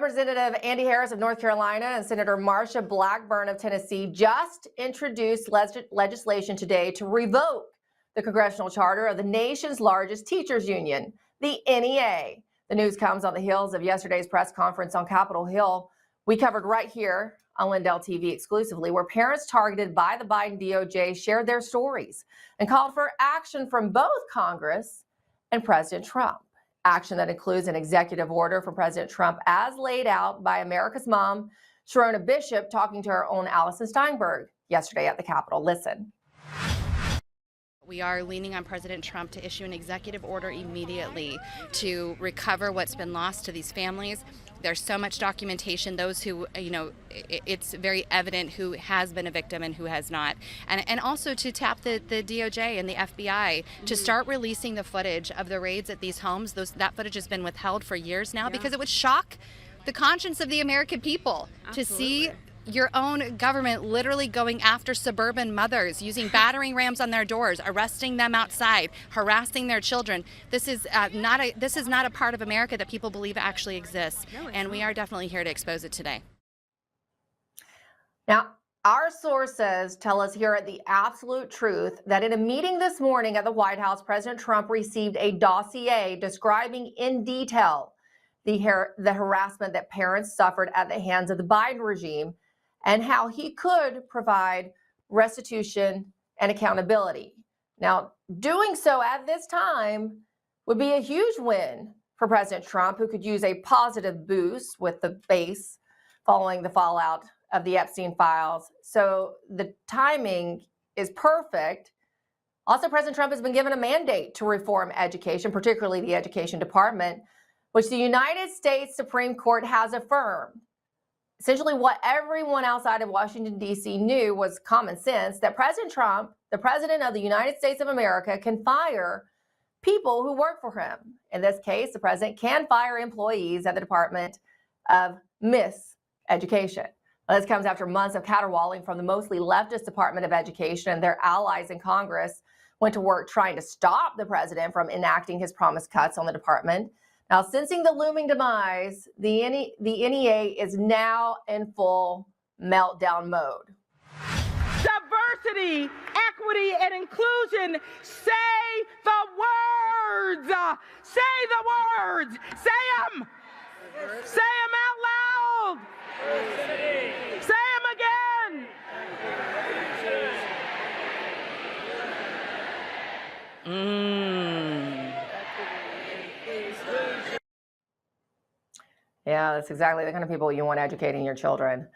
Representative Andy Harris of North Carolina and Senator Marsha Blackburn of Tennessee just introduced legislation today to revoke the congressional charter of the nation's largest teachers union, the NEA. The news comes on the heels of yesterday's press conference on Capitol Hill. We covered right here on LindellTV exclusively, where parents targeted by the Biden DOJ shared their stories and called for action from both Congress and President Trump. Action that includes an executive order from President Trump as laid out by America's mom, Sharona Bishop, talking to her own Allison Steinberg yesterday at the Capitol. Listen. We are leaning on President Trump to issue an executive order immediately to recover what's been lost to these families. There's so much documentation, those who, it's very evident who has been a victim and who has not. And also to tap the DOJ and the FBI to start releasing the footage of the raids at these homes. That footage has been withheld for years now because it would shock the conscience of the American people to see your own government literally going after suburban mothers, using battering rams on their doors, arresting them outside, harassing their children. This is not a part of America that people believe actually exists, and we are definitely here to expose it today. Now, our sources tell us here at The Absolute Truth that in a meeting this morning at the White House, President Trump received a dossier describing in detail the harassment that parents suffered at the hands of the Biden regime, and how he could provide restitution and accountability. Now, doing so at this time would be a huge win for President Trump, who could use a positive boost with the base following the fallout of the Epstein files. So the timing is perfect. Also, President Trump has been given a mandate to reform education, particularly the education department, which the United States Supreme Court has affirmed. Essentially, what everyone outside of Washington, D.C. knew was common sense, that President Trump, the president of the United States of America, can fire people who work for him. In this case, the president can fire employees at the Department of Miseducation. This comes after months of caterwauling from the mostly leftist Department of Education, and their allies in Congress went to work trying to stop the president from enacting his promised cuts on the department. Now, sensing the looming demise, the NEA is now in full meltdown mode. Diversity, equity, and inclusion. Say the words. Say the words. Say them. Say them out loud. Say them again. Yeah, that's exactly the kind of people you want educating your children.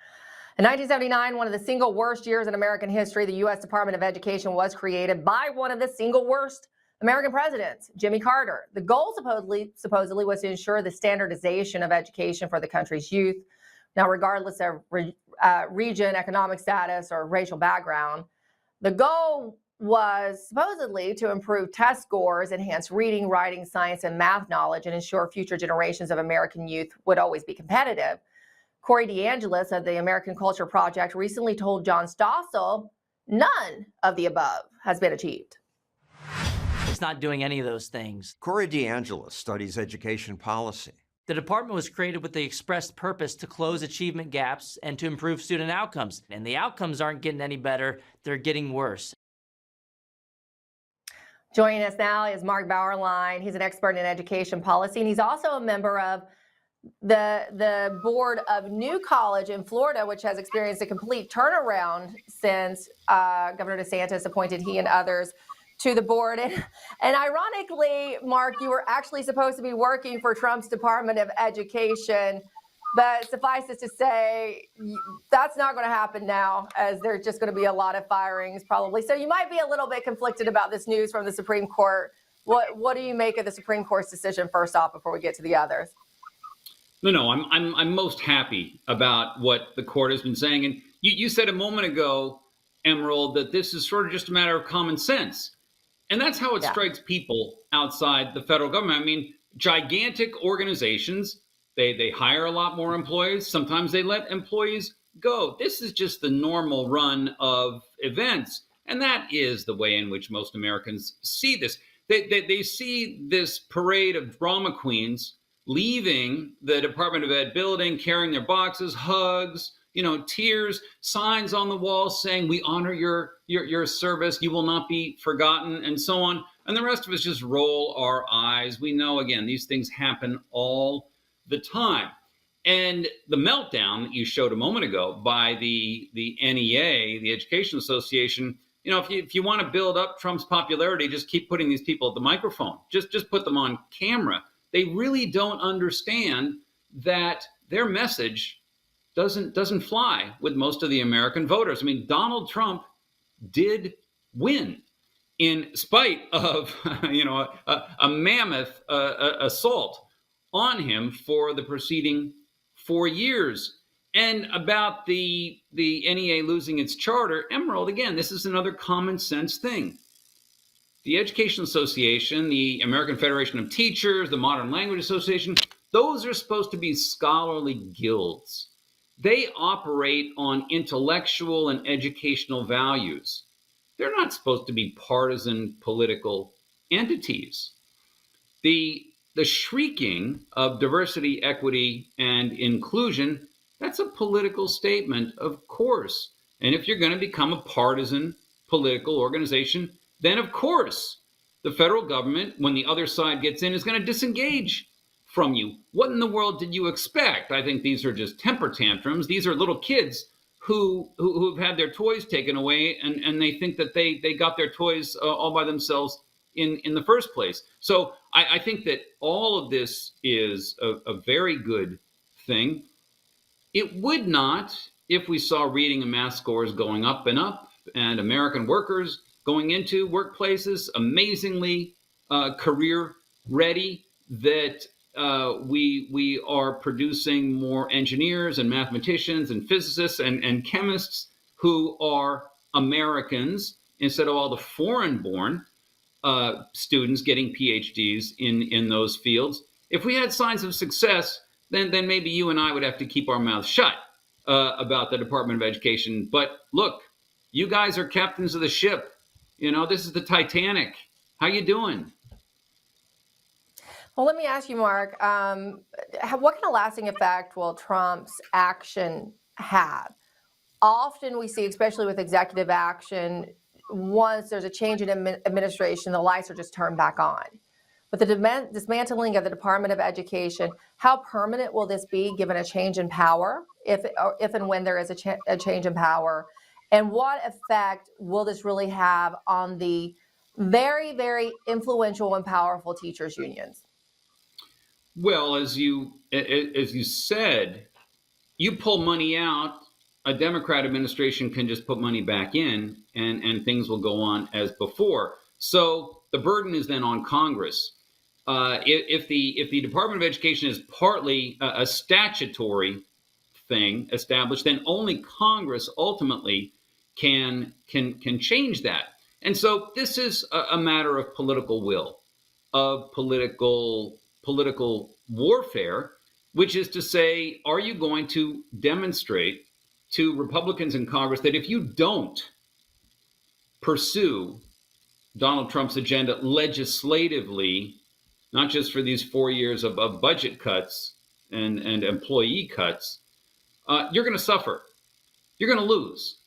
In 1979, one of the single worst years in American history, the U.S. Department of Education was created by one of the single worst American presidents, Jimmy Carter. The goal supposedly was to ensure the standardization of education for the country's youth. Now, regardless of region, economic status, or racial background, the goal was supposedly to improve test scores, enhance reading, writing, science, and math knowledge, and ensure future generations of American youth would always be competitive. Corey DeAngelis of the American Culture Project recently told John Stossel none of the above has been achieved. It's not doing any of those things. Corey DeAngelis studies education policy. The department was created with the express purpose to close achievement gaps and to improve student outcomes. And the outcomes aren't getting any better, they're getting worse. Joining us now is Mark Bauerlein. He's an expert in education policy, and he's also a member of the board of New College in Florida, which has experienced a complete turnaround since Governor DeSantis appointed he and others to the board. And ironically, Mark, you were actually supposed to be working for Trump's Department of Education, but suffice it to say, that's not going to happen now, as there's just going to be a lot of firings probably. So you might be a little bit conflicted about this news from the Supreme Court. What do you make of the Supreme Court's decision, first off, before we get to the others? No, I'm most happy about what the court has been saying. And you said a moment ago, Emerald, that this is sort of just a matter of common sense. And that's how it strikes people outside the federal government. I mean, gigantic organizations, they hire a lot more employees. Sometimes they let employees go. This is just the normal run of events. And that is the way in which most Americans see this. They see this parade of drama queens leaving the Department of Ed building, carrying their boxes, hugs, tears, signs on the wall saying, "We honor your service. You will not be forgotten," and so on. And the rest of us just roll our eyes. We know, again, these things happen all the time. And the meltdown that you showed a moment ago by the NEA, the Education Association, if you want to build up Trump's popularity, just keep putting these people at the microphone. Just put them on camera. They really don't understand that their message doesn't fly with most of the American voters. I mean, Donald Trump did win in spite of a mammoth assault on him for the preceding 4 years. And about the NEA losing its charter, Emerald, again, this is another common sense thing. The Education Association, the American Federation of Teachers, the Modern Language Association, those are supposed to be scholarly guilds. They operate on intellectual and educational values. They're not supposed to be partisan political entities. The shrieking of diversity, equity, and inclusion, that's a political statement, of course. And if you're going to become a partisan political organization, then of course the federal government, when the other side gets in, is going to disengage from you. What in the world did you expect? I think these are just temper tantrums. These are little kids who've had their toys taken away, and they think that they got their toys all by themselves in the first place. So I think that all of this is a very good thing. It would not if we saw reading and math scores going up and American workers going into workplaces amazingly career ready, that we are producing more engineers and mathematicians and physicists and chemists who are Americans instead of all the foreign-born students getting PhDs in those fields. If we had signs of success, then maybe you and I would have to keep our mouths shut about the Department of Education. But look, you guys are captains of the ship. This is the Titanic. How you doing? Well, let me ask you, Mark, what kind of lasting effect will Trump's action have? Often we see, especially with executive action, once there's a change in administration, the lights are just turned back on. With the dismantling of the Department of Education, how permanent will this be given a change in power, if and when there is a change in power? And what effect will this really have on the very, very influential and powerful teachers' unions? Well, as you said, you pull money out, a Democrat administration can just put money back in, and things will go on as before. So the burden is then on Congress. If the Department of Education is partly a statutory thing established, then only Congress ultimately can change that. And so this is a matter of political will, of political warfare, which is to say, are you going to demonstrate to Republicans in Congress that if you don't pursue Donald Trump's agenda legislatively, not just for these 4 years of budget cuts and employee cuts, you're going to suffer. You're going to lose.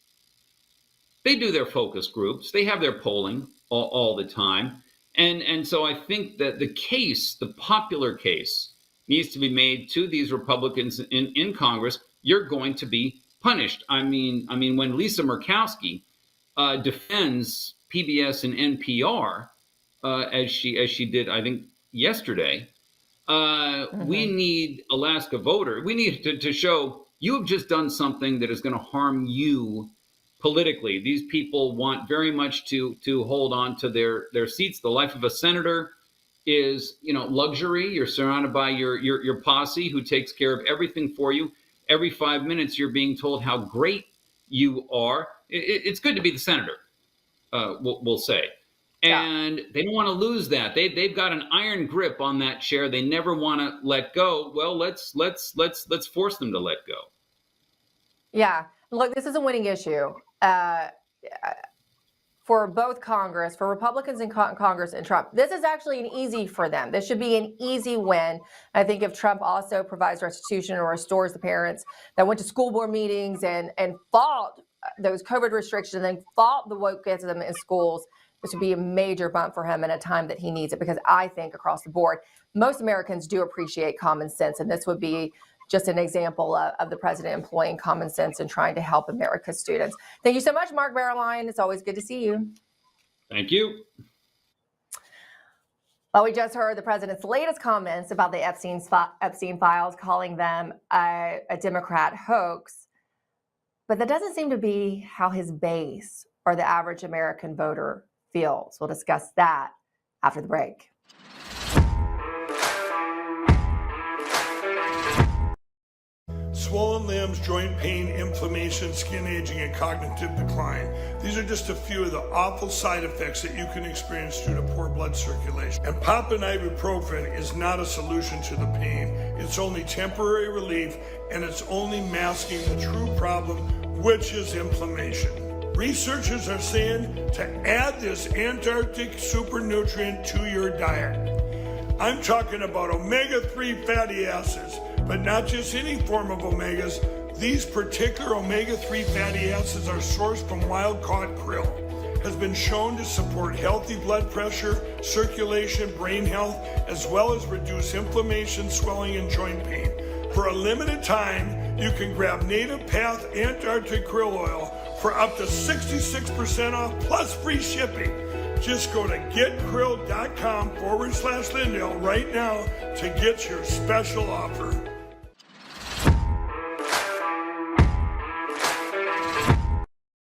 They do their focus groups. They have their polling all the time. And so I think that the popular case needs to be made to these Republicans in Congress. You're going to be punished. I mean, when Lisa Murkowski defends PBS and NPR, as she did, I think, yesterday, we need Alaska voter. We need to show you have just done something that is going to harm you politically. These people want very much to hold on to their seats. The life of a senator is, luxury. You're surrounded by your posse who takes care of everything for you. Every 5 minutes, you're being told how great you are. It's good to be the senator, we'll say. And they don't want to lose that. They've got an iron grip on that chair. They never want to let go. Well, let's force them to let go. Yeah. Look, this is a winning issue. for both Congress, for Republicans in Congress and Trump. This is actually an easy for them. This should be an easy win. I think if Trump also provides restitution or restores the parents that went to school board meetings and fought those COVID restrictions and fought the wokeism in schools, this would be a major bump for him in a time that he needs it, because I think across the board, most Americans do appreciate common sense, and this would be just an example of the president employing common sense and trying to help America's students. Thank you so much, Mark Barreline. It's always good to see you. Thank you. Well, we just heard the president's latest comments about the Epstein files, calling them a Democrat hoax. But that doesn't seem to be how his base or the average American voter feels. We'll discuss that after the break. Swollen limbs, joint pain, inflammation, skin aging, and cognitive decline. These are just a few of the awful side effects that you can experience due to poor blood circulation. And popping ibuprofen is not a solution to the pain. It's only temporary relief, and it's only masking the true problem, which is inflammation. Researchers are saying to add this Antarctic super nutrient to your diet. I'm talking about omega-3 fatty acids, but not just any form of omegas. These particular omega-3 fatty acids are sourced from wild-caught krill. Has been shown to support healthy blood pressure, circulation, brain health, as well as reduce inflammation, swelling, and joint pain. For a limited time, you can grab Native Path Antarctic Krill Oil for up to 66% off plus free shipping. Just go to getkrill.com/Lindell right now to get your special offer.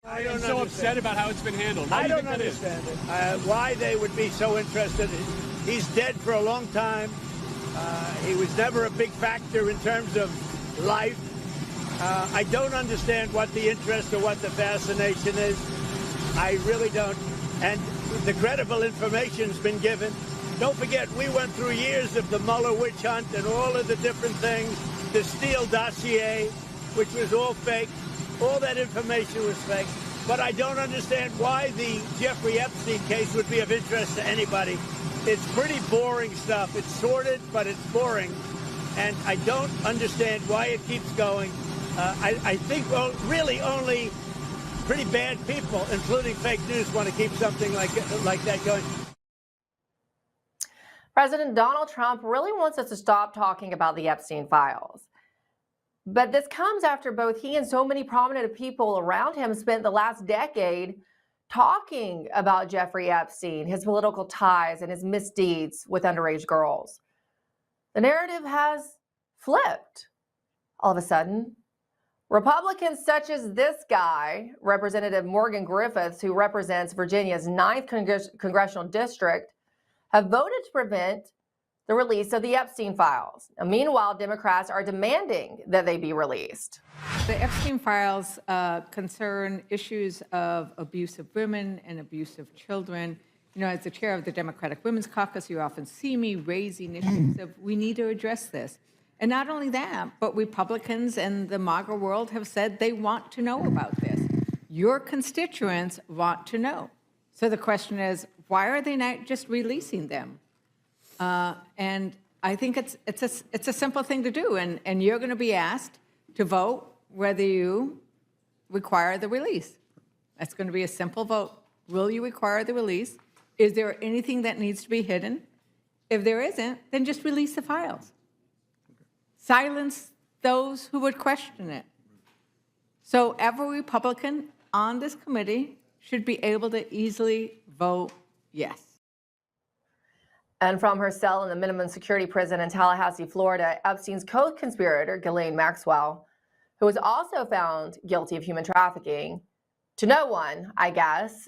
I'm so upset about how it's been handled. I don't understand it. Why they would be so interested. He's dead for a long time. He was never a big factor in terms of life. I don't understand what the interest or what the fascination is. I really don't. And the credible information's been given. Don't forget, we went through years of the Mueller witch hunt and all of the different things, the Steele dossier, which was all fake. All that information was fake. But I don't understand why the Jeffrey Epstein case would be of interest to anybody. It's pretty boring stuff. It's sordid, but it's boring. And I don't understand why it keeps going. I think, well, really only pretty bad people, including fake news, want to keep something like that going. President Donald Trump really wants us to stop talking about the Epstein files. But this comes after both he and so many prominent people around him spent the last decade talking about Jeffrey Epstein, his political ties, and his misdeeds with underage girls. The narrative has flipped all of a sudden. Republicans such as this guy, Representative Morgan Griffiths, who represents Virginia's 9th congressional district, have voted to prevent the release of the Epstein files. Now, meanwhile, Democrats are demanding that they be released. The Epstein files concern issues of abuse of women and abuse of children. You know, as the chair of the Democratic Women's Caucus, you often see me raising issues of we need to address this. And not only that, but Republicans and the MAGA world have said they want to know about this. Your constituents want to know. So the question is, why are they not just releasing them? And I think it's a simple thing to do. And you're going to be asked to vote whether you require the release. That's going to be a simple vote. Will you require the release? Is there anything that needs to be hidden? If there isn't, then just release the files. Silence those who would question it. So every Republican on this committee should be able to easily vote yes. And from her cell in the minimum security prison in Tallahassee, Florida, Epstein's co-conspirator, Ghislaine Maxwell, who was also found guilty of human trafficking, to no one, I guess,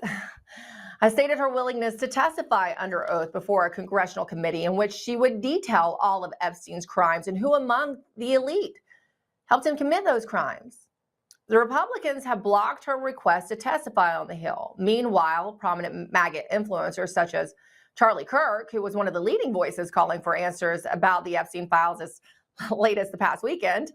has stated her willingness to testify under oath before a congressional committee in which she would detail all of Epstein's crimes and who among the elite helped him commit those crimes. The Republicans have blocked her request to testify on the Hill. Meanwhile, prominent MAGA influencers such as Charlie Kirk, who was one of the leading voices calling for answers about the Epstein files as late as the past weekend,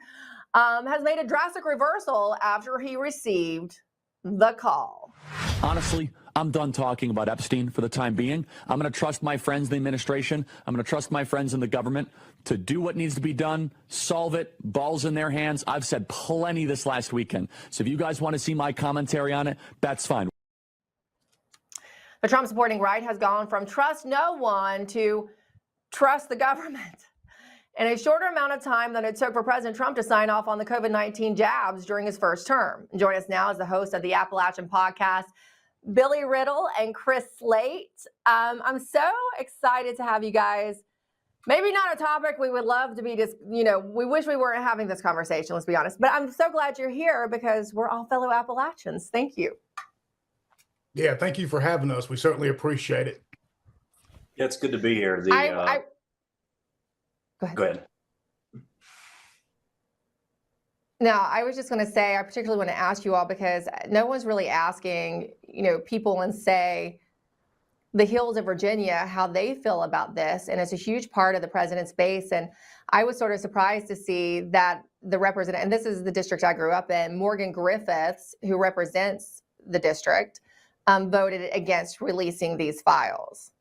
has made a drastic reversal after he received the call. Honestly, I'm done talking about Epstein for the time being. I'm going to trust my friends in the administration. I'm going to trust my friends in the government to do what needs to be done, solve it, balls in their hands. I've said plenty this last weekend. So if you guys want to see my commentary on it, that's fine. The Trump supporting right has gone from trust no one to trust the government in a shorter amount of time than it took for President Trump to sign off on the COVID-19 jabs during his first term. Join us now as the host of the Appalachian podcast, Billy Riddle and Chris Slate. I'm so excited to have you guys. Maybe not a topic we would love to be just, we wish we weren't having this conversation, let's be honest. But I'm so glad you're here because we're all fellow Appalachians. Thank you. Yeah, thank you for having us. We certainly appreciate it. Yeah, it's good to be here. Go ahead. Now, I was just going to say, I particularly want to ask you all because no one's really asking, people in, say, the hills of Virginia, how they feel about this. And it's a huge part of the president's base. And I was sort of surprised to see that the representative, and this is the district I grew up in, Morgan Griffiths, who represents the district, voted against releasing these files.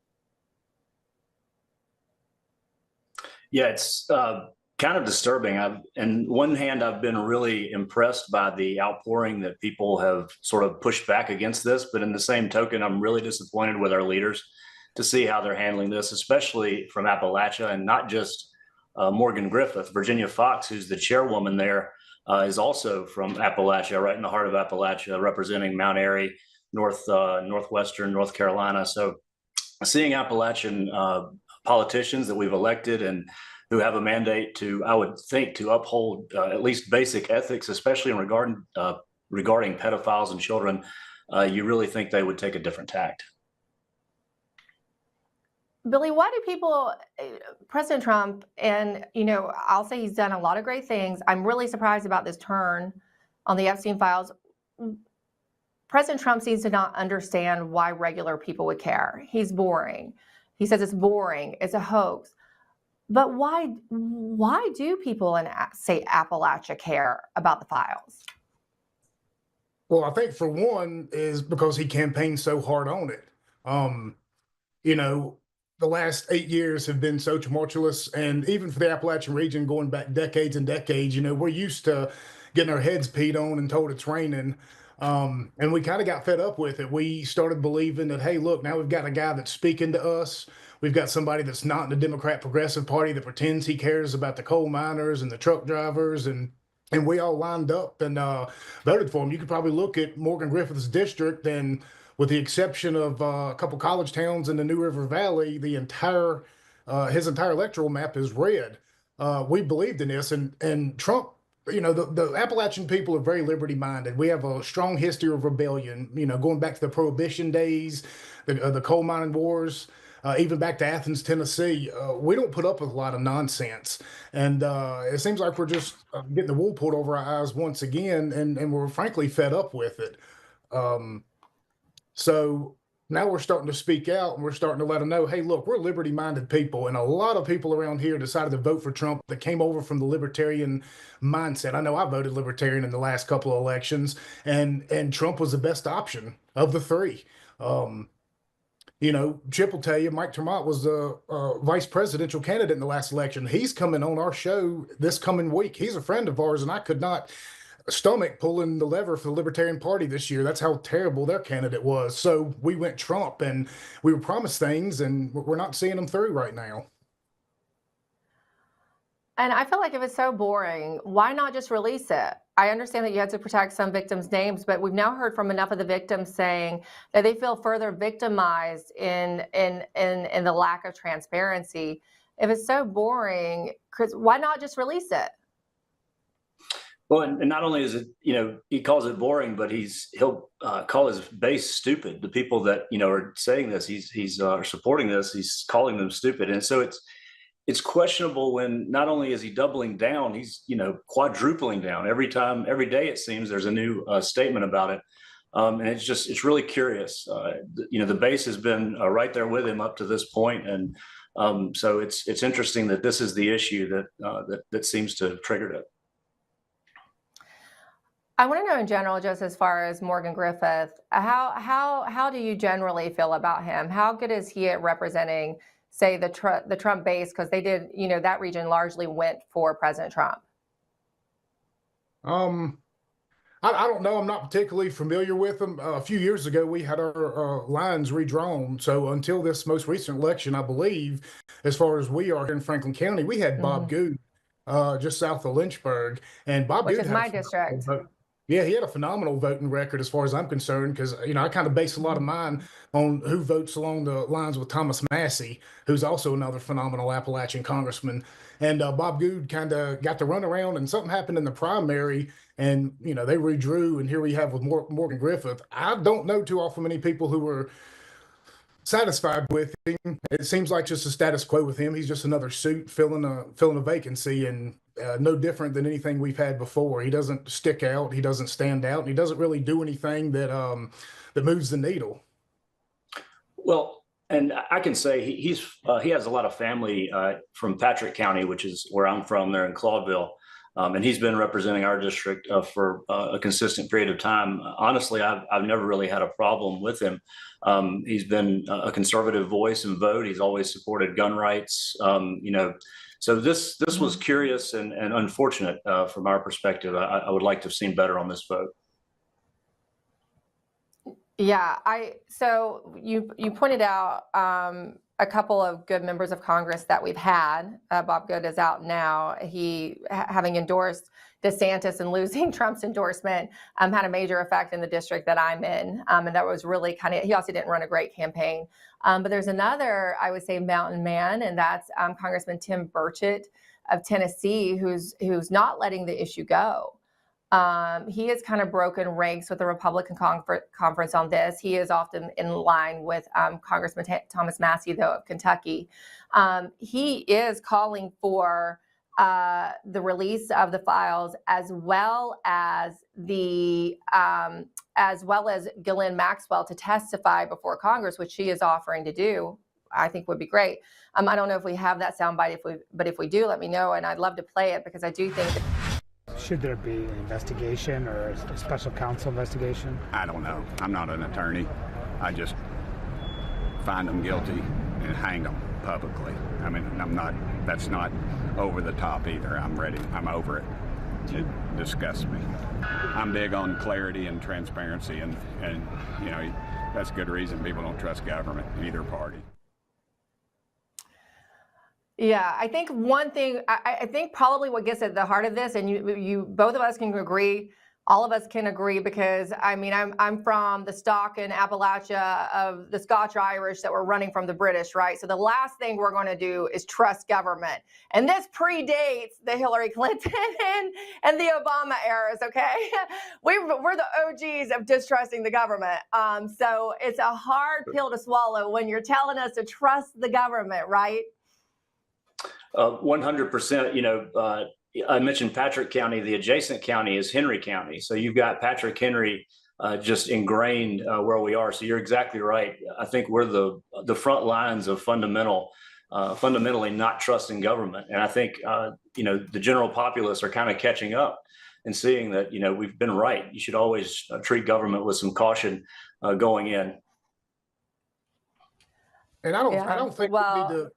Yeah, it's kind of disturbing. On one hand, I've been really impressed by the outpouring that people have sort of pushed back against this. But in the same token, I'm really disappointed with our leaders to see how they're handling this, especially from Appalachia, and not just Morgan Griffith. Virginia Fox, who's the chairwoman there, is also from Appalachia, right in the heart of Appalachia, representing Mount Airy, northwestern North Carolina. So seeing Appalachian politicians that we've elected and who have a mandate to, I would think, to uphold at least basic ethics, especially in regarding pedophiles and children, you really think they would take a different tact. Billy, why do people, President Trump, and, I'll say he's done a lot of great things. I'm really surprised about this turn on the Epstein files. President Trump seems to not understand why regular people would care. He's boring. He says it's boring. It's a hoax. But why do people in, say, Appalachia care about the files? Well, I think for one is because he campaigned so hard on it. The last 8 years have been so tumultuous, and even for the Appalachian region, going back decades and decades, we're used to getting our heads peed on and told it's raining. And we kind of got fed up with it. We started believing that, hey, look, now we've got a guy that's speaking to us. We've got somebody that's not in the Democrat Progressive Party that pretends he cares about the coal miners and the truck drivers. And we all lined up and voted for him. You could probably look at Morgan Griffith's district, and with the exception of a couple college towns in the New River Valley, his entire electoral map is red. We believed in this, and Trump, the Appalachian people are very liberty-minded. We have a strong history of rebellion, going back to the Prohibition days, the coal mining wars, even back to Athens, Tennessee. We don't put up with a lot of nonsense. And it seems like we're just getting the wool pulled over our eyes once again, and we're frankly fed up with it. So now we're starting to speak out, and we're starting to let them know, hey, look, we're liberty-minded people. And a lot of people around here decided to vote for Trump that came over from the libertarian mindset. I know I voted libertarian in the last couple of elections, and Trump was the best option of the three. Chip will tell you, Mike Tremont was the vice presidential candidate in the last election. He's coming on our show this coming week. He's a friend of ours, and I could not stomach pulling the lever for the Libertarian Party this year. That's how terrible their candidate was. So we went Trump, and we were promised things, and we're not seeing them through right now. And I feel like if it's so boring, why not just release it? I understand that you had to protect some victims' names, but we've now heard from enough of the victims saying that they feel further victimized in the lack of transparency. If it's so boring, Chris, why not just release it? Well, and not only is it, he calls it boring, but he'll call his base stupid. The people that, are saying this, he's supporting this, he's calling them stupid. And so it's questionable when not only is he doubling down, he's, quadrupling down every day. It seems there's a new statement about it. And it's really curious. The base has been right there with him up to this point. And so it's interesting that this is the issue that seems to have triggered it. I want to know in general, just as far as Morgan Griffith, how do you generally feel about him? How good is he at representing, say, the Trump base? Because they did, that region largely went for President Trump. I don't know. I'm not particularly familiar with them. A few years ago, we had our lines redrawn. So until this most recent election, I believe, as far as we are here in Franklin County, we had Bob Good just south of Lynchburg, and Bob Which Good is my district. Yeah, he had a phenomenal voting record as far as I'm concerned, because I kind of base a lot of mine on who votes along the lines with Thomas Massey, who's also another phenomenal Appalachian congressman. And Bob Good kind of got the runaround, and something happened in the primary, and they redrew, and here we have with Morgan Griffith. I don't know too often many people who were satisfied with him. It seems like just a status quo with him. He's just another suit filling a vacancy, and no different than anything we've had before. He doesn't stick out, he doesn't stand out, and he doesn't really do anything that that moves the needle. Well, and I can say he has a lot of family from Patrick County, which is where I'm from, there in Claude. And he's been representing our district for a consistent period of time. Honestly, I've never really had a problem with him. He's been a conservative voice and vote. He's always supported gun rights. So this was curious and unfortunate from our perspective. I would like to have seen better on this vote. Yeah, so you pointed out a couple of good members of Congress that we've had. Bob Good is out now. He, having endorsed DeSantis and losing Trump's endorsement, had a major effect in the district that I'm in. And that was really he also didn't run a great campaign. But there's another, I would say, mountain man, and that's Congressman Tim Burchett of Tennessee, who's not letting the issue go. He has kind of broken ranks with the Republican conference on this. He is often in line with Congressman Thomas Massey, though, of Kentucky. He is calling for the release of the files, as well as Ghislaine Maxwell to testify before Congress, which she is offering to do. I think would be great. I don't know if we have that soundbite, but if we do, let me know, and I'd love to play it, because I do think that. Should there be an investigation or a special counsel investigation? I don't know. I'm not an attorney. I just find them guilty and hang them publicly. I mean, that's not over the top either. I'm over it. It disgusts me. I'm big on clarity and transparency, and that's good reason people don't trust government, either party. Yeah, I think one thing, I think probably what gets at the heart of this, and you both of us can agree, all of us can agree, because I'm from the stock in Appalachia of the Scotch-Irish that were running from the British, right? So the last thing we're going to do is trust government. And this predates the Hillary Clinton and the Obama eras, okay? We're the OGs of distrusting the government. So it's a hard pill to swallow when you're telling us to trust the government, right? 100%. I mentioned Patrick County. The adjacent county is Henry County. So you've got Patrick Henry just ingrained where we are. So you're exactly right. I think we're the front lines of fundamentally not trusting government. And I think, the general populace are kind of catching up and seeing that, we've been right. You should always treat government with some caution going in. And I don't think we need to.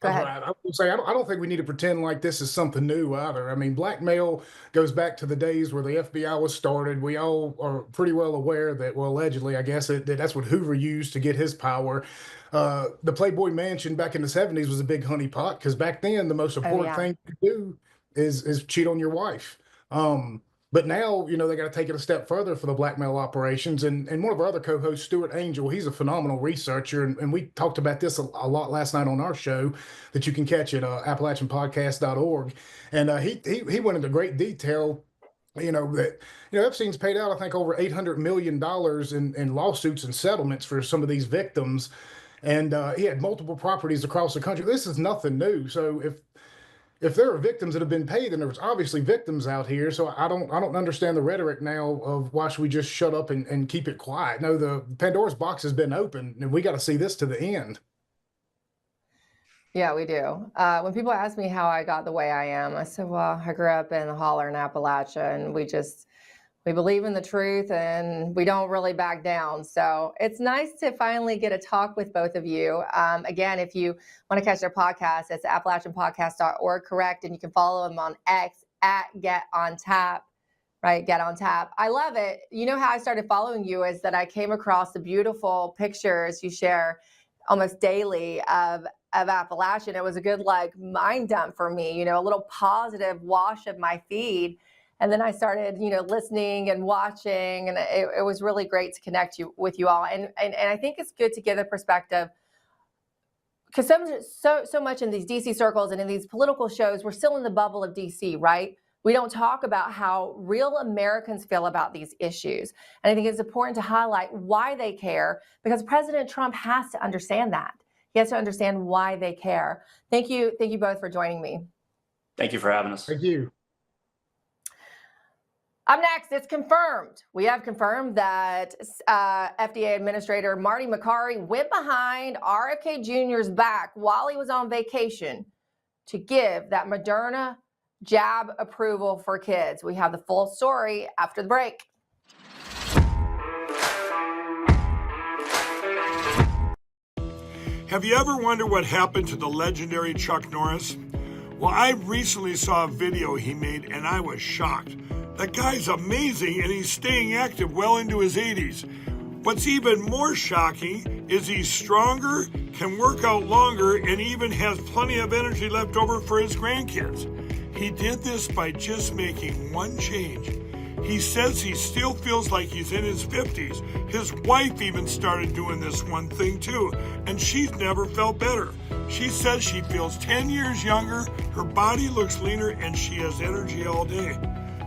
Go ahead. I would say I don't think we need to pretend like this is something new either. I mean, blackmail goes back to the days where the FBI was started. We all are pretty well aware that, well, allegedly, I guess, that's what Hoover used to get his power. The Playboy Mansion back in the 70s was a big honeypot, because back then the most important thing to do is cheat on your wife. But now, they got to take it a step further for the blackmail operations. And one of our other co-hosts, Stuart Angel, he's a phenomenal researcher. And we talked about this a lot last night on our show that you can catch at AppalachianPodcast.org. And he went into great detail, that, Epstein's paid out, I think, over $800 million in lawsuits and settlements for some of these victims. And he had multiple properties across the country. This is nothing new. So if there are victims that have been paid, then there's obviously victims out here. So I don't understand the rhetoric now of why should we just shut up and keep it quiet. No, the Pandora's box has been opened, and we got to see this to the end. Yeah, we do. When people ask me how I got the way I am, I said, well, I grew up in the holler in Appalachia, and we believe in the truth and we don't really back down. So it's nice to finally get a talk with both of you. Again, if you want to catch their podcast, it's AppalachianPodcast.org, correct? And you can follow them on X at Get On Tap, right? Get On Tap. I love it. You know how I started following you is that I came across the beautiful pictures you share almost daily of Appalachia. It was a good mind dump for me, a little positive wash of my feed. And then I started, listening and watching, and it was really great to connect with you all. And I think it's good to give a perspective, because so much in these DC circles and in these political shows, we're still in the bubble of DC, right? We don't talk about how real Americans feel about these issues. And I think it's important to highlight why they care, because President Trump has to understand that. He has to understand why they care. Thank you both for joining me. Thank you for having us. Thank you. Up next, it's confirmed. We have confirmed that FDA Administrator Marty Makary went behind RFK Jr.'s back while he was on vacation to give that Moderna jab approval for kids. We have the full story after the break. Have you ever wondered what happened to the legendary Chuck Norris? Well, I recently saw a video he made and I was shocked. That guy's amazing and he's staying active well into his 80s. What's even more shocking is he's stronger, can work out longer, and even has plenty of energy left over for his grandkids. He did this by just making one change. He says he still feels like he's in his 50s. His wife even started doing this one thing too, and she's never felt better. She says she feels 10 years younger, her body looks leaner, and she has energy all day.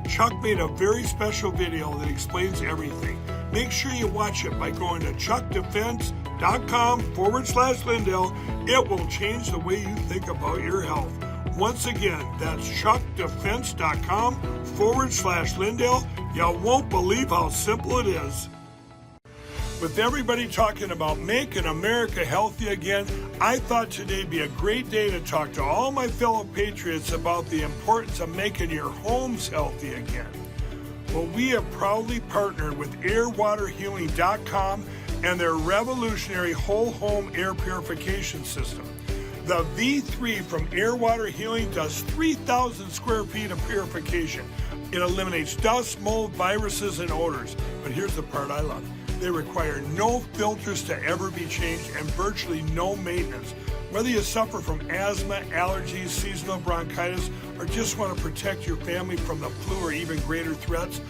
Chuck made a very special video that explains everything. Make sure you watch it by going to chuckdefense.com/Lindell. It will change the way you think about your health. Once again, that's chuckdefense.com/Lindell. You won't believe how simple it is. With everybody talking about making America healthy again, I thought today'd be a great day to talk to all my fellow patriots about the importance of making your homes healthy again. Well, we have proudly partnered with airwaterhealing.com and their revolutionary whole home air purification system. The V3 from Air Water Healing does 3,000 square feet of purification. It eliminates dust, mold, viruses, and odors. But here's the part I love. They require no filters to ever be changed and virtually no maintenance. Whether you suffer from asthma, allergies, seasonal bronchitis, or just want to protect your family from the flu or even greater threats,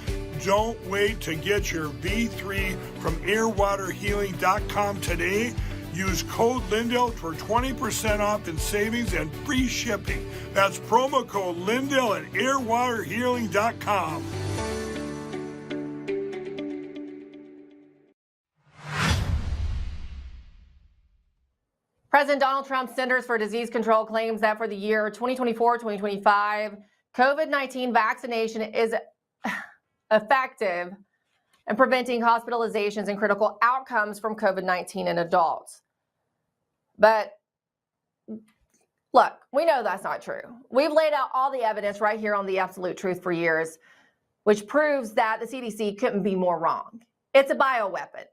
don't wait to get your V3 from airwaterhealing.com today. Use code Lindell for 20% off in savings and free shipping. That's promo code Lindell at airwaterhealing.com. President Donald Trump's Centers for Disease Control claims that for the year 2024-2025, COVID-19 vaccination is effective in preventing hospitalizations and critical outcomes from COVID-19 in adults. But look, we know that's not true. We've laid out all the evidence right here on The Absolute Truth for years, which proves that the CDC couldn't be more wrong. It's a bioweapon.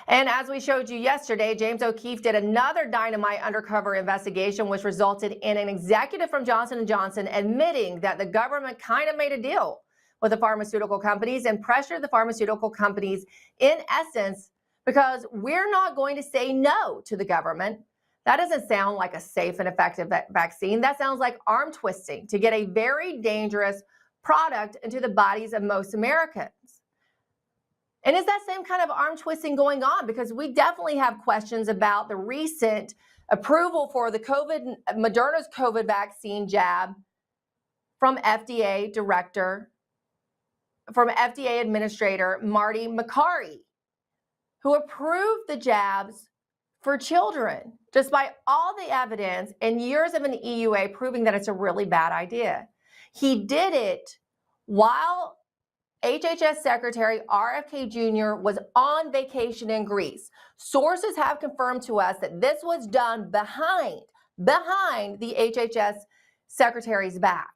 And as we showed you yesterday, James O'Keefe did another dynamite undercover investigation, which resulted in an executive from Johnson & Johnson admitting that the government kind of made a deal with the pharmaceutical companies and pressured the pharmaceutical companies, in essence, because we're not going to say no to the government. That doesn't sound like a safe and effective vaccine. That sounds like arm twisting to get a very dangerous product into the bodies of most Americans. And is that same kind of arm twisting going on? Because we definitely have questions about the recent approval for the Moderna's COVID vaccine jab from FDA Administrator Marty Makary, who approved the jabs for children, despite all the evidence and years of an EUA proving that it's a really bad idea. He did it while HHS Secretary RFK Jr. was on vacation in Greece. Sources have confirmed to us that this was done behind the HHS Secretary's back.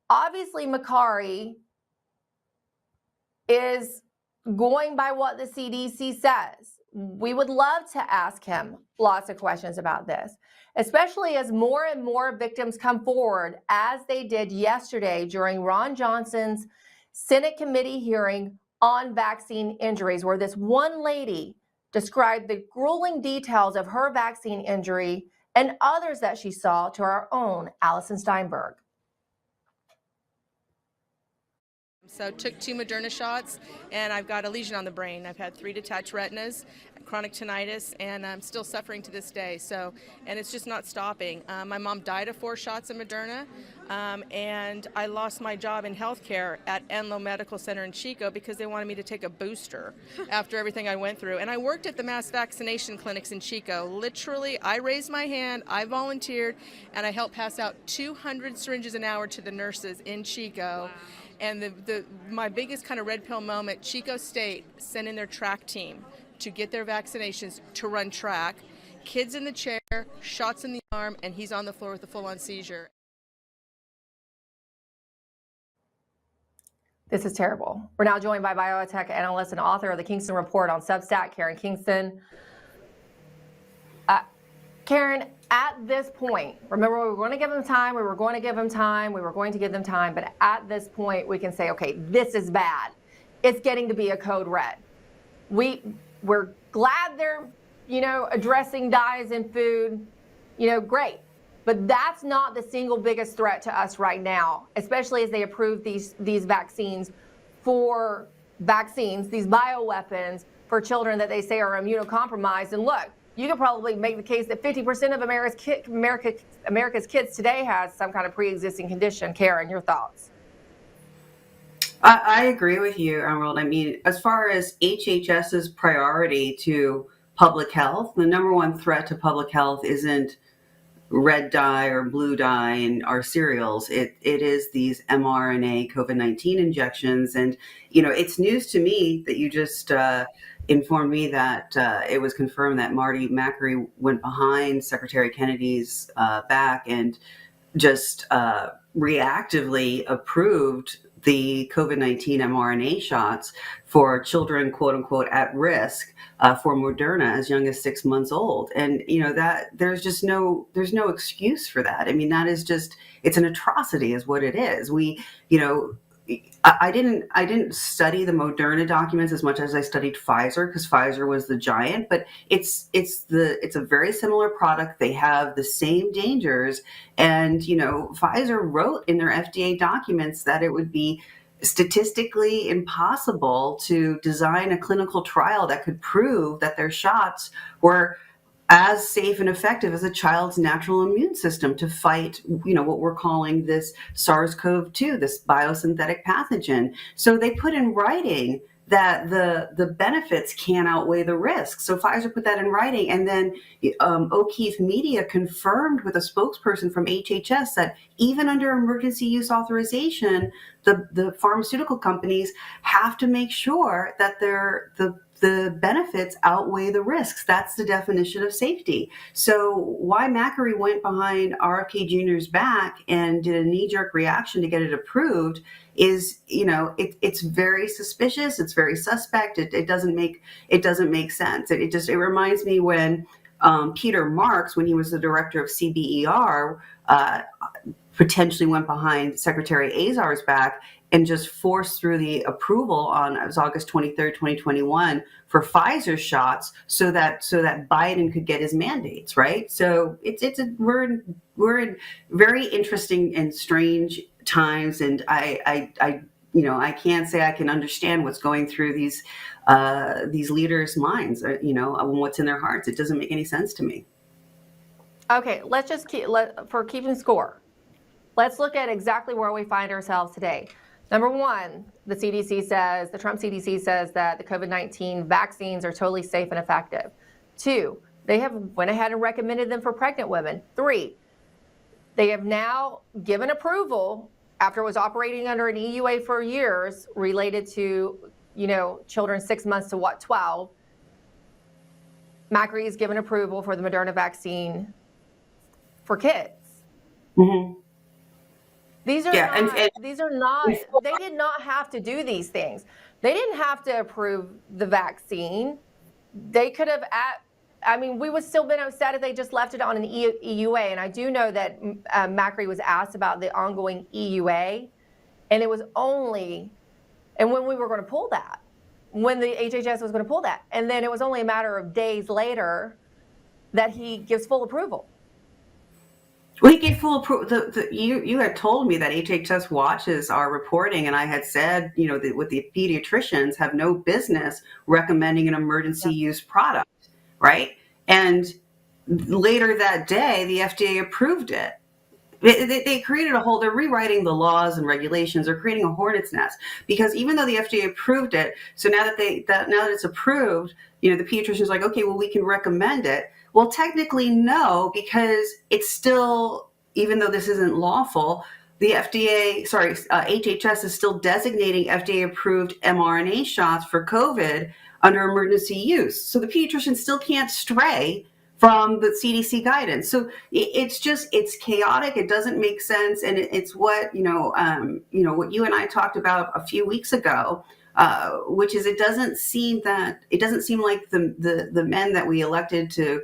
Obviously, Makary is going by what the CDC says. We would love to ask him lots of questions about this, especially as more and more victims come forward, as they did yesterday during Ron Johnson's Senate committee hearing on vaccine injuries, where this one lady described the grueling details of her vaccine injury and others that she saw to our own Allison Steinberg. So took 2 Moderna shots, and I've got a lesion on the brain. I've had 3 detached retinas, chronic tinnitus, and I'm still suffering to this day. So, and it's just not stopping. My mom died of 4 shots of Moderna, and I lost my job in healthcare at Enloe Medical Center in Chico because they wanted me to take a booster after everything I went through. And I worked at the mass vaccination clinics in Chico. Literally, I raised my hand, I volunteered, and I helped pass out 200 syringes an hour to the nurses in Chico. Wow. And my biggest kind of red pill moment, Chico State sent in their track team to get their vaccinations to run track. Kids in the chair, shots in the arm, and he's on the floor with a full-on seizure. This is terrible. We're now joined by biotech analyst and author of the Kingston Report on Substack, Karen Kingston. Karen, at this point, remember we were going to give them time, we were going to give them time, we were going to give them time, but at this point we can say, okay, this is bad. It's getting to be a code red. We're glad they're, addressing dyes in food, great. But that's not the single biggest threat to us right now, especially as they approve these vaccines, these bioweapons for children that they say are immunocompromised. And look, you could probably make the case that 50% of America's kids today has some kind of pre-existing condition. Karen, your thoughts? I agree with you, Emerald. I mean, as far as HHS's priority to public health, the number one threat to public health isn't red dye or blue dye in our cereals. It is these mRNA COVID-19 injections. And, it's news to me that you just informed me that it was confirmed that Marty Makary went behind Secretary Kennedy's back and just reactively approved the COVID-19 mRNA shots for children, quote unquote, at risk for Moderna as young as 6 months old. And, that there's no excuse for that. I mean, that is just, it's an atrocity is what it is. I didn't study the Moderna documents as much as I studied Pfizer, because Pfizer was the giant, but it's a very similar product. They have the same dangers. And, Pfizer wrote in their FDA documents that it would be statistically impossible to design a clinical trial that could prove that their shots were as safe and effective as a child's natural immune system to fight, what we're calling this SARS-CoV-2, this biosynthetic pathogen. So they put in writing that the benefits can't outweigh the risks. So Pfizer put that in writing, and then O'Keefe Media confirmed with a spokesperson from HHS that even under emergency use authorization, the pharmaceutical companies have to make sure that the benefits outweigh the risks. That's the definition of safety. So why Makary went behind RFK Jr.'s back and did a knee-jerk reaction to get it approved is, it's very suspicious. It's very suspect. It doesn't make sense. It reminds me when Peter Marks, when he was the director of CBER, potentially went behind Secretary Azar's back and just forced through the approval on, it was August 23rd, 2021, for Pfizer shots so that Biden could get his mandates, right? So we're in very interesting and strange times, and I can't say I can understand what's going through these leaders' minds, what's in their hearts. It doesn't make any sense to me. Okay, let's just for keeping score, let's look at exactly where we find ourselves today. Number one, the Trump CDC says that the COVID-19 vaccines are totally safe and effective. 2, they have went ahead and recommended them for pregnant women. 3, they have now given approval after it was operating under an EUA for years related to, children 6 months to 12, Macri is given approval for the Moderna vaccine for kids. Mm-hmm. These are Yeah, not, they did not have to do these things. They didn't have to approve the vaccine. They could have, we would still been upset if they just left it on an EUA. And I do know that Macri was asked about the ongoing EUA, and it was only, and when we were going to pull that, when the HHS was going to pull that. And then it was only a matter of days later that he gives full approval. Well, he gave full approval. You had told me that HHS watches our reporting, and I had said, that the pediatricians have no business recommending an emergency use product, right? And later that day, the FDA approved it. They created they're rewriting the laws and regulations. They're creating a hornet's nest, because even though the FDA approved it, so now that it's approved, the pediatrician's like, okay, well, we can recommend it. Well, technically, no, because it's still, even though this isn't lawful, the HHS is still designating FDA-approved mRNA shots for COVID under emergency use. So the pediatrician still can't stray from the CDC guidance. So it's chaotic. It doesn't make sense, and it's what what you and I talked about a few weeks ago. Which is, it doesn't seem like the men that we elected to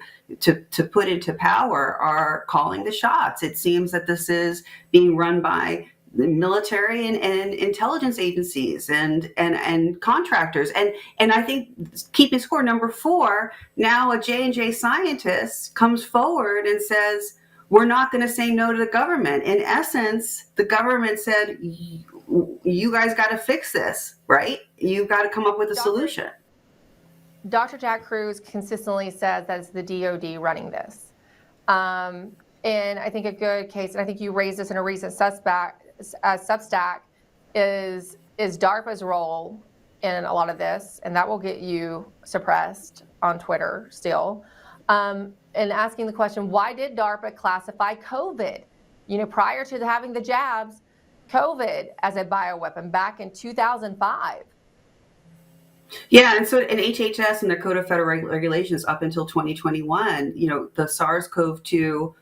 put into power are calling the shots. It seems that this is being run by the military and intelligence agencies and contractors. And I think, keeping score, number 4, now a J&J scientist comes forward and says, we're not going to say no to the government. In essence, the government said, you guys got to fix this, right? You've got to come up with a solution. Dr. Jack Cruz consistently says that it's the DOD running this. And I think a good case, and I think you raised this in a recent Substack, is DARPA's role in a lot of this, and that will get you suppressed on Twitter still. And asking the question, why did DARPA classify COVID, prior to having the jabs, COVID as a bioweapon back in 2005? Yeah, and so in HHS and their Code of Federal Regulations up until 2021, the SARS-CoV-2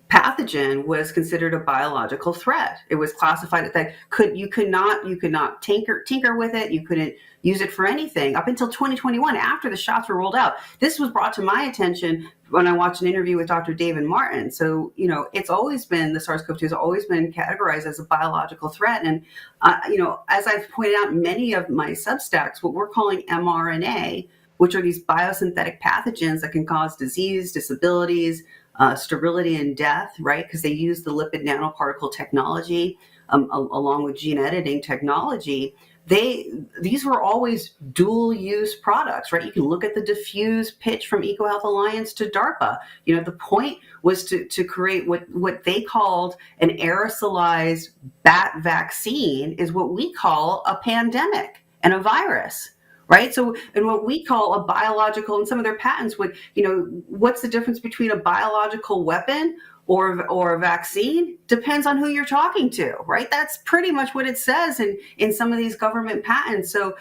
pathogen was considered a biological threat. It was classified that you could not tinker with it. You couldn't use it for anything up until 2021, after the shots were rolled out. This was brought to my attention when I watched an interview with Dr. David Martin. So, it's always been, the SARS-CoV-2 has always been categorized as a biological threat. And, as I've pointed out in many of my Substacks, what we're calling mRNA, which are these biosynthetic pathogens that can cause disease, disabilities, sterility, and death, right? Because they use the lipid nanoparticle technology along with gene editing technology. These were always dual use products, right? You can look at the diffuse pitch from EcoHealth Alliance to DARPA. The point was to create what they called an aerosolized bat vaccine, is what we call a pandemic and a virus. Right. So, and what we call a biological, and some of their patents would, what's the difference between a biological weapon or a vaccine? Depends on who you're talking to, right? That's pretty much what it says in some of these government patents. So,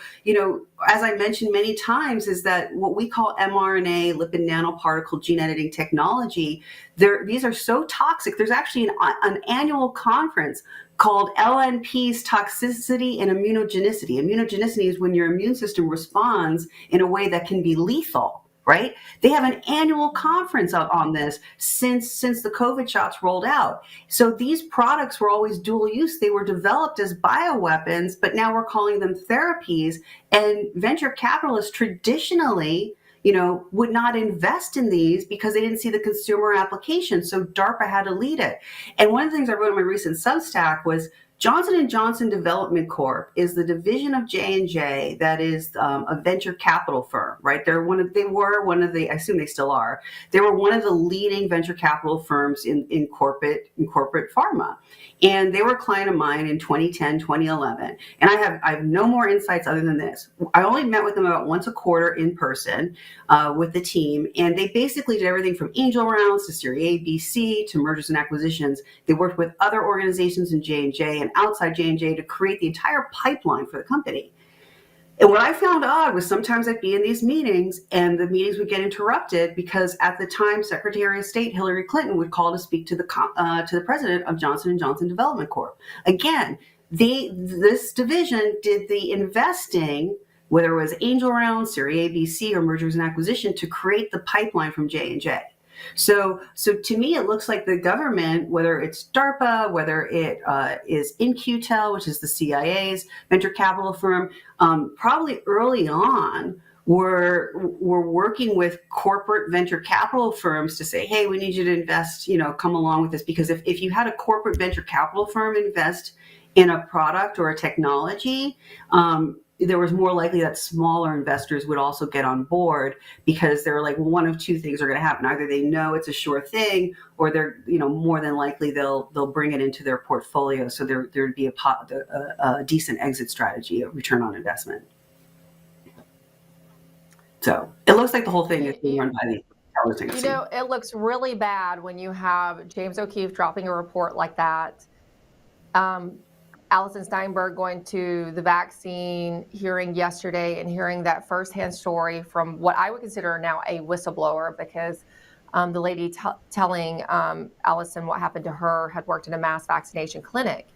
as I mentioned many times, is that what we call mRNA, lipid nanoparticle gene editing technology, these are so toxic. There's actually an annual conference called LNP's Toxicity and Immunogenicity. Immunogenicity is when your immune system responds in a way that can be lethal, right? They have an annual conference on this since the COVID shots rolled out. So these products were always dual use. They were developed as bioweapons, but now we're calling them therapies. And venture capitalists traditionally, would not invest in these because they didn't see the consumer application. So DARPA had to lead it. And one of the things I wrote in my recent Substack was, Johnson & Johnson Development Corp is the division of J&J that is a venture capital firm, right? They were one of the, I assume they still are, they were one of the leading venture capital firms in corporate pharma. And they were a client of mine in 2010, 2011. And I have no more insights other than this. I only met with them about once a quarter in person with the team. And they basically did everything from angel rounds to Series A, B, C to mergers and acquisitions. They worked with other organizations in J&J and outside J&J to create the entire pipeline for the company. And what I found odd was sometimes I'd be in these meetings and the meetings would get interrupted because at the time, Secretary of State Hillary Clinton would call to speak to the president of Johnson & Johnson Development Corp. Again, this division did the investing, whether it was angel rounds, Series A, B, C, or mergers and acquisition, to create the pipeline from J&J. So to me, it looks like the government, whether it's DARPA, whether it is In-Q-Tel, which is the CIA's venture capital firm, probably early on were working with corporate venture capital firms to say, hey, we need you to invest, come along with this. Because if you had a corporate venture capital firm invest in a product or a technology, there was more likely that smaller investors would also get on board because they're like, well, one of two things are going to happen. Either they know it's a sure thing, or they're, more than likely they'll bring it into their portfolio. So there'd be a decent exit strategy, a return on investment. So it looks like the whole thing is being run by the intelligence. It looks really bad when you have James O'Keefe dropping a report like that. Alison Steinberg going to the vaccine hearing yesterday and hearing that firsthand story from what I would consider now a whistleblower, because the lady telling Alison what happened to her had worked in a mass vaccination clinic.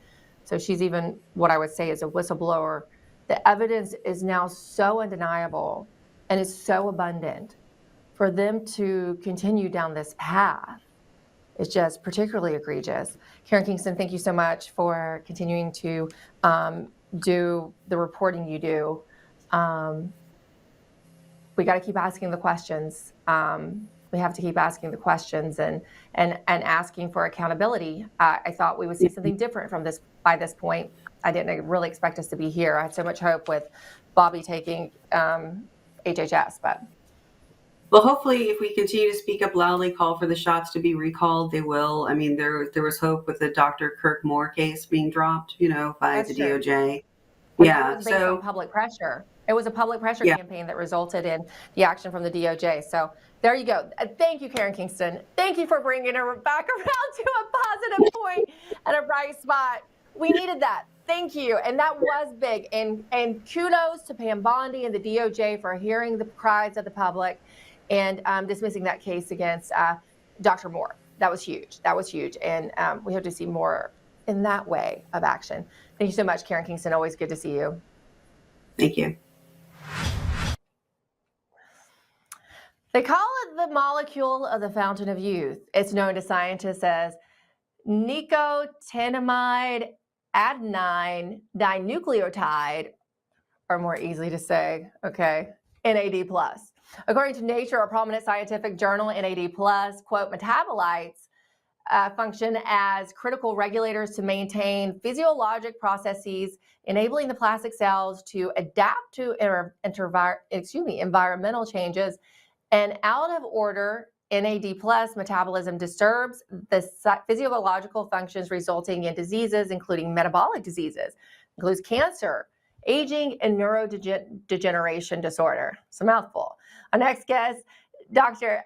So she's even what I would say is a whistleblower. The evidence is now so undeniable and is so abundant for them to continue down this path. It's just particularly egregious. Karen Kingston, thank you so much for continuing to do the reporting you do. We got to keep asking the questions. We have to keep asking the questions and asking for accountability. I thought we would see something different from this by this point. I didn't really expect us to be here. I had so much hope with Bobby taking HHS, but. Well, hopefully, if we continue to speak up loudly, call for the shots to be recalled, they will. I mean, there was hope with the Dr. Kirk Moore case being dropped, by the DOJ. Yeah, it was based on public pressure. It was a public pressure campaign that resulted in the action from the DOJ. So there you go. Thank you, Karen Kingston. Thank you for bringing her back around to a positive point and a bright spot. We needed that. Thank you. And that was big. And kudos to Pam Bondi and the DOJ for hearing the cries of the public and dismissing that case against Dr. Moore. That was huge. That was huge. And we hope to see more in that way of action. Thank you so much, Karen Kingston. Always good to see you. Thank you. They call it the molecule of the fountain of youth. It's known to scientists as nicotinamide adenine dinucleotide, or more easily to say, okay, NAD+. According to Nature, a prominent scientific journal, NAD+, quote, metabolites function as critical regulators to maintain physiologic processes, enabling the plastic cells to adapt to environmental changes. And out of order, NAD+ metabolism disturbs the physiological functions, resulting in diseases, including metabolic diseases, includes cancer, aging, and neurodegeneration disorder. It's a mouthful. Our next guest, David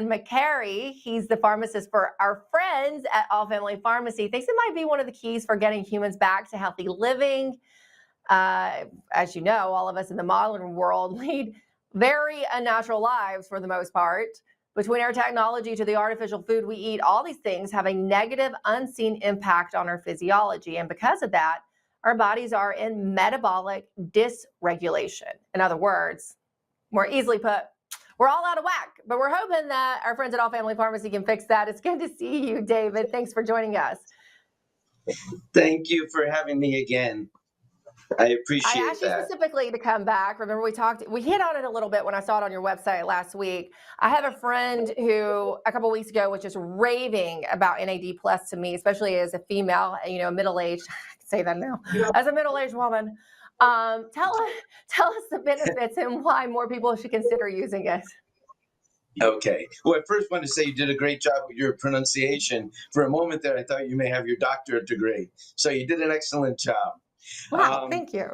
McCary. He's the pharmacist for our friends at All Family Pharmacy. Thinks it might be one of the keys for getting humans back to healthy living. As you know, all of us in the modern world lead very unnatural lives for the most part. Between our technology to the artificial food we eat, all these things have a negative, unseen impact on our physiology. And because of that, our bodies are in metabolic dysregulation. In other words, more easily put, we're all out of whack. But we're hoping that our friends at All Family Pharmacy can fix that. It's good to see you, David. Thanks for joining us. Thank you for having me again. I I appreciate asked you that. specifically to come back. Remember, we hit on it a little bit when I saw it on your website last week. I have a friend who a couple weeks ago was just raving about NAD plus to me, especially as a female, middle-aged. I can say that now, as a middle-aged woman. Tell us the benefits and why more people should consider using it. Okay. Well, I first want to say you did a great job with your pronunciation. For a moment there, I thought you may have your doctorate degree. So you did an excellent job. Wow, thank you.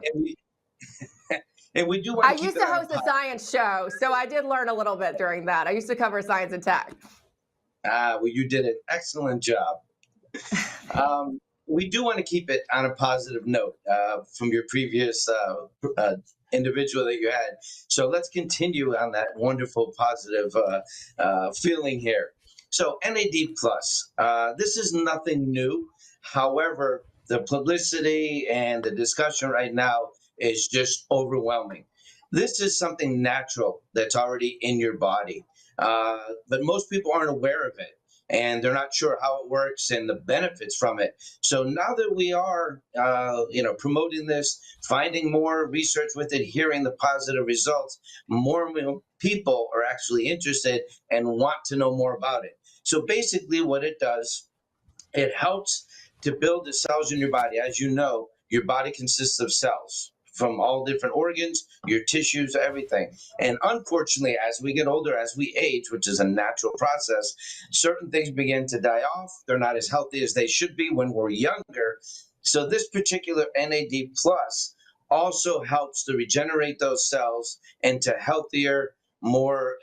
And we do want I to keep used it to on host a science show, so I did learn a little bit during that. I used to cover science and tech. well, you did an excellent job. We do want to keep it on a positive note from your previous individual that you had. So let's continue on that wonderful positive feeling here. So NAD plus, this is nothing new. However, the publicity and the discussion right now is just overwhelming. This is something natural that's already in your body, but most people aren't aware of it, and they're not sure how it works and the benefits from it. So now that we are, promoting this, finding more research with it, hearing the positive results, more and more people are actually interested and want to know more about it. So basically what it does, it helps to build the cells in your body. As you know, your body consists of cells from all different organs, your tissues, everything. And unfortunately, as we get older, as we age, which is a natural process, certain things begin to die off. They're not as healthy as they should be when we're younger. So this particular NAD plus also helps to regenerate those cells into healthier, more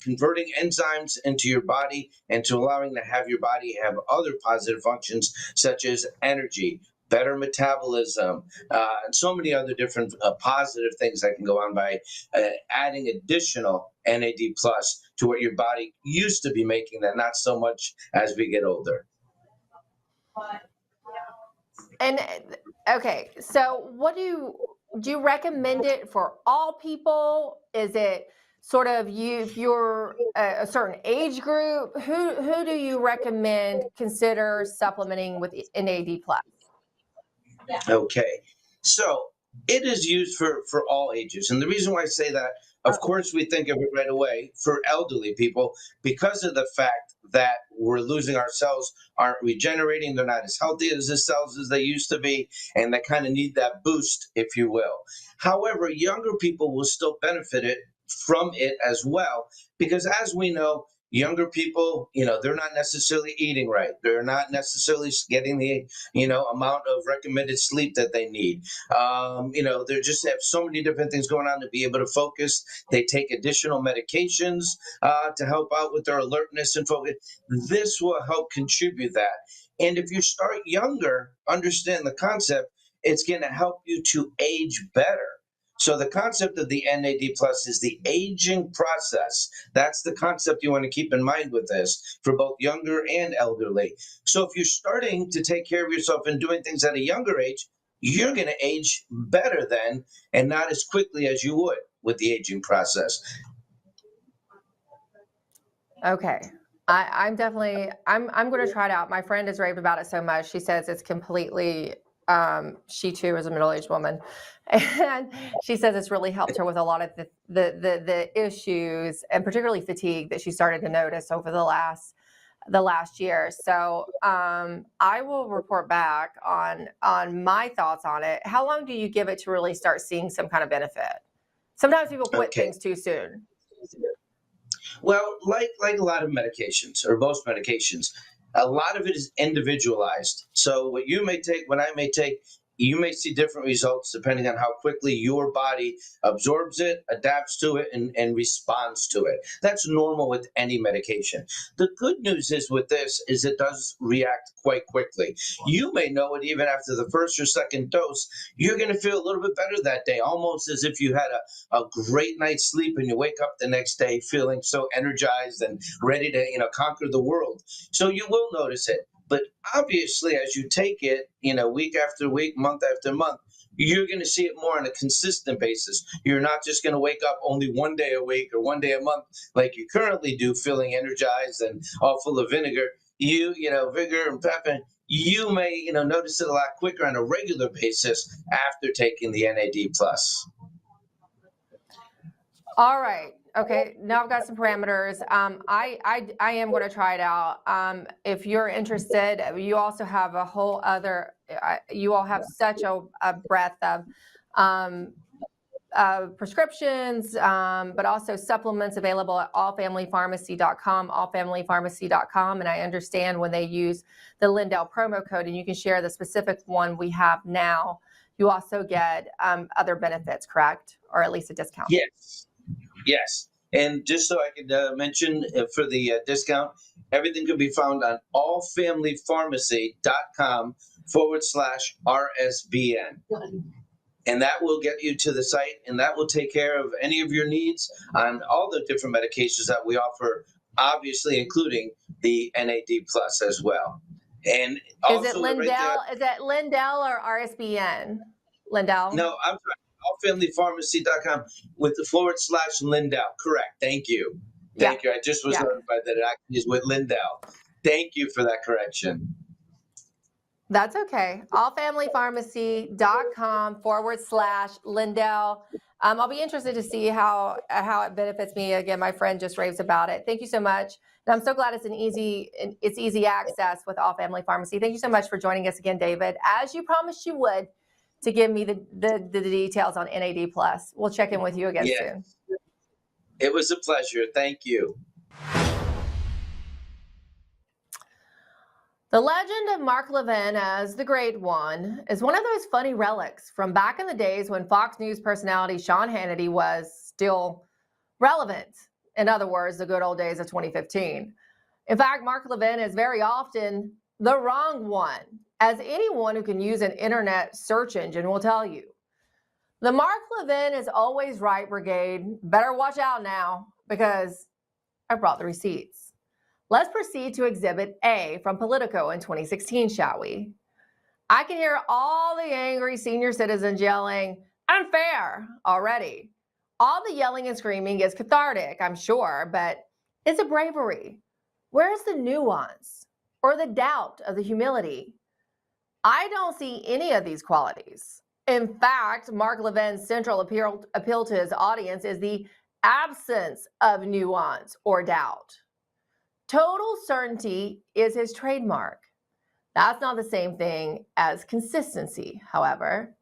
converting enzymes into your body and to allowing to have your body have other positive functions such as energy, better metabolism, and so many other different positive things that can go on by adding additional NAD plus to what your body used to be making that not so much as we get older. And okay, so what do you recommend it for all people? Is it sort of if you're a certain age group? Who do you recommend consider supplementing with NAD plus? Okay, so it is used for all ages, and the reason why I say that, of course, we think of it right away for elderly people because of the fact that we're losing our cells, aren't regenerating, they're not as healthy as the cells as they used to be, and they kind of need that boost, if you will. However, younger people will still benefit from it as well, because as we know, younger people, they're not necessarily eating right. They're not necessarily getting the, amount of recommended sleep that they need. They just have so many different things going on to be able to focus. They take additional medications to help out with their alertness and focus. This will help contribute that. And if you start younger, understand the concept, it's going to help you to age better. So the concept of the NAD plus is the aging process. That's the concept you want to keep in mind with this for both younger and elderly. So if you're starting to take care of yourself and doing things at a younger age, you're going to age better then and not as quickly as you would with the aging process. Okay. I'm definitely, I'm going to try it out. My friend has raved about it so much. She says it's completely, she too is a middle-aged woman. And she says it's really helped her with a lot of the issues and particularly fatigue that she started to notice over the last year. So I will report back on my thoughts on it. How long do you give it to really start seeing some kind of benefit? Sometimes people quit things too soon. Well, like a lot of medications or most medications, a lot of it is individualized. So what you may take, what I may take, you may see different results depending on how quickly your body absorbs it, adapts to it, and responds to it. That's normal with any medication. The good news is with this is it does react quite quickly. You may know it even after the first or second dose. You're going to feel a little bit better that day, almost as if you had a great night's sleep and you wake up the next day feeling so energized and ready to conquer the world. So you will notice it. But obviously, as you take it, week after week, month after month, you're going to see it more on a consistent basis. You're not just going to wake up only one day a week or one day a month like you currently do, feeling energized and all full of vinegar. vigor and pep, and you may, notice it a lot quicker on a regular basis after taking the NAD plus. All right. Okay. Now I've got some parameters. I am going to try it out. If you're interested, you also have a whole other, you all have such a breadth of prescriptions, but also supplements available at allfamilypharmacy.com. And I understand when they use the Lindell promo code, and you can share the specific one we have now, you also get other benefits, correct? Or at least a discount. Yes. And just so I could mention for the discount, everything can be found on allfamilypharmacy.com/RSBN. And that will get you to the site, and that will take care of any of your needs on all the different medications that we offer, obviously including the NAD plus as well. And also is it Lindell? Is it Lindell or RSBN? Lindell? No, I'm sorry. allfamilypharmacy.com with the /Lindell. Correct. Thank you. Thank you. I just was notified that it actually is with Lindell. Thank you for that correction. That's okay. allfamilypharmacy.com/Lindell. I'll be interested to see how it benefits me. Again, my friend just raves about it. Thank you so much. And I'm so glad it's easy access with All Family Pharmacy. Thank you so much for joining us again, David, as you promised you would, to give me the details on NAD+. We'll check in with you again soon. It was a pleasure. Thank you. The legend of Mark Levin as the Great One is one of those funny relics from back in the days when Fox News personality Sean Hannity was still relevant. In other words, the good old days of 2015. In fact, Mark Levin is very often the wrong one, as anyone who can use an internet search engine will tell you. The Mark Levin is always right brigade. Better watch out now, because I brought the receipts. Let's proceed to Exhibit A from Politico in 2016, shall we? I can hear all the angry senior citizens yelling, "Unfair," already. All the yelling and screaming is cathartic, I'm sure, but is it bravery? Where's the nuance or the doubt of the humility? I don't see any of these qualities. In fact, Mark Levin's central appeal to his audience is the absence of nuance or doubt. Total certainty is his trademark. That's not the same thing as consistency, however.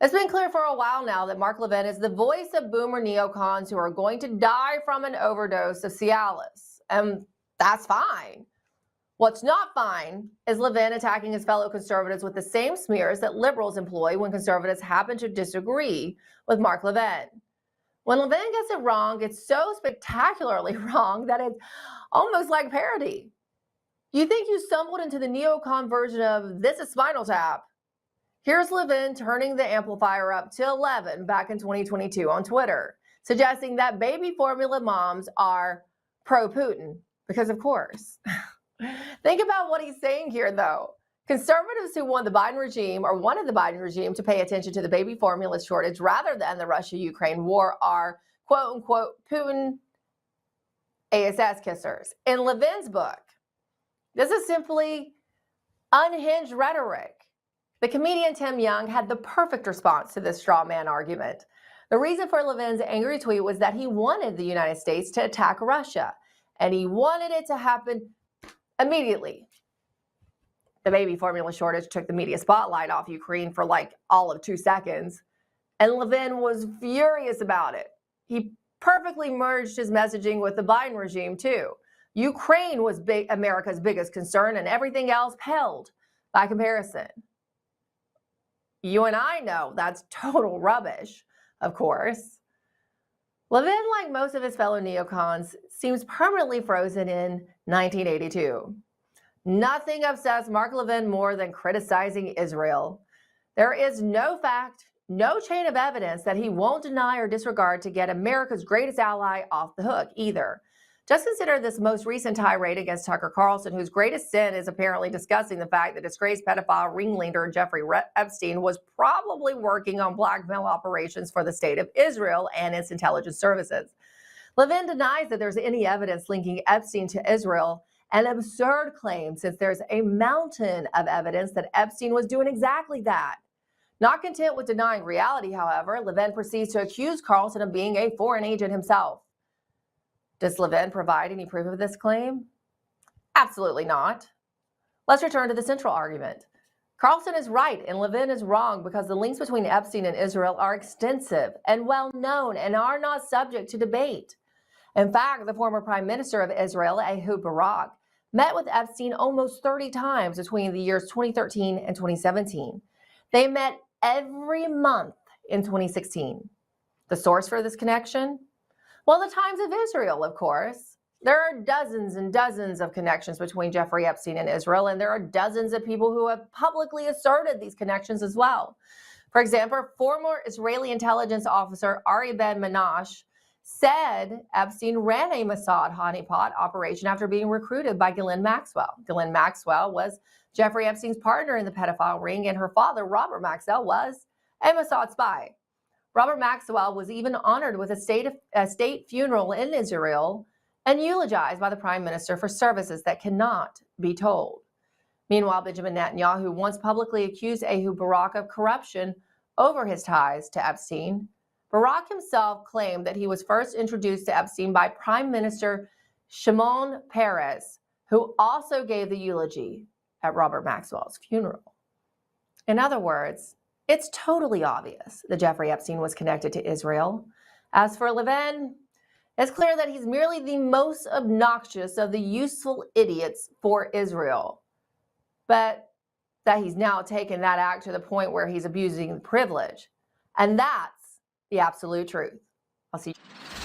It's been clear for a while now that Mark Levin is the voice of boomer neocons who are going to die from an overdose of Cialis. And that's fine. What's not fine is Levin attacking his fellow conservatives with the same smears that liberals employ when conservatives happen to disagree with Mark Levin. When Levin gets it wrong, it's so spectacularly wrong that it's almost like parody. You think you stumbled into the neocon version of "This is Spinal Tap." Here's Levin turning the amplifier up to 11 back in 2022 on Twitter, suggesting that baby formula moms are pro-Putin, because of course. Think about what he's saying here, though. Conservatives who wanted the Biden regime to pay attention to the baby formula shortage rather than the Russia-Ukraine war are, quote-unquote, Putin ASS kissers. In Levin's book, this is simply unhinged rhetoric. The comedian Tim Young had the perfect response to this straw man argument. The reason for Levin's angry tweet was that he wanted the United States to attack Russia, and he wanted it to happen immediately. The baby formula shortage took the media spotlight off Ukraine for like all of 2 seconds, and Levin was furious about it. He perfectly merged his messaging with the Biden regime too. Ukraine was America's biggest concern, and everything else paled by comparison. You and I know that's total rubbish, of course. Levin, like most of his fellow neocons, seems permanently frozen in 1982. Nothing obsessed Mark Levin more than criticizing Israel. There is no fact, no chain of evidence that he won't deny or disregard to get America's greatest epsilon off the hook either. Just consider this most recent tirade against Tucker Carlson, whose greatest sin is apparently discussing the fact that disgraced pedophile ringleader Jeffrey Epstein was probably working on blackmail operations for the state of Israel and its intelligence services. Levin denies that there's any evidence linking Epstein to Israel An absurd claim, since there's a mountain of evidence that Epstein was doing exactly that. Not content with denying reality, however, Levin proceeds to accuse Carlson of being a foreign agent himself. Does Levin provide any proof of this claim? Absolutely not. Let's return to the central argument. Carlson is right and Levin is wrong because the links between Epstein and Israel are extensive and well known and are not subject to debate. In fact, the former Prime Minister of Israel, Ehud Barak, met with Epstein almost 30 times between the years 2013 and 2017. They met every month in 2016. The source for this connection? Well, the Times of Israel, of course. There are dozens and dozens of connections between Jeffrey Epstein and Israel, and there are dozens of people who have publicly asserted these connections as well. For example, former Israeli intelligence officer Ari Ben Manash said Epstein ran a Mossad honeypot operation after being recruited by Ghislaine Maxwell. Ghislaine Maxwell was Jeffrey Epstein's partner in the pedophile ring, and her father, Robert Maxwell, was a Mossad spy. Robert Maxwell was even honored with a state funeral in Israel and eulogized by the prime minister for services that cannot be told. Meanwhile, Benjamin Netanyahu once publicly accused Ehud Barak of corruption over his ties to Epstein. Barak himself claimed that he was first introduced to Epstein by Prime Minister Shimon Peres, who also gave the eulogy at Robert Maxwell's funeral. In other words, it's totally obvious that Jeffrey Epstein was connected to Israel. As for Levin, it's clear that he's merely the most obnoxious of the useful idiots for Israel, but that he's now taken that act to the point where he's abusing the privilege. And that's the absolute truth. I'll see you.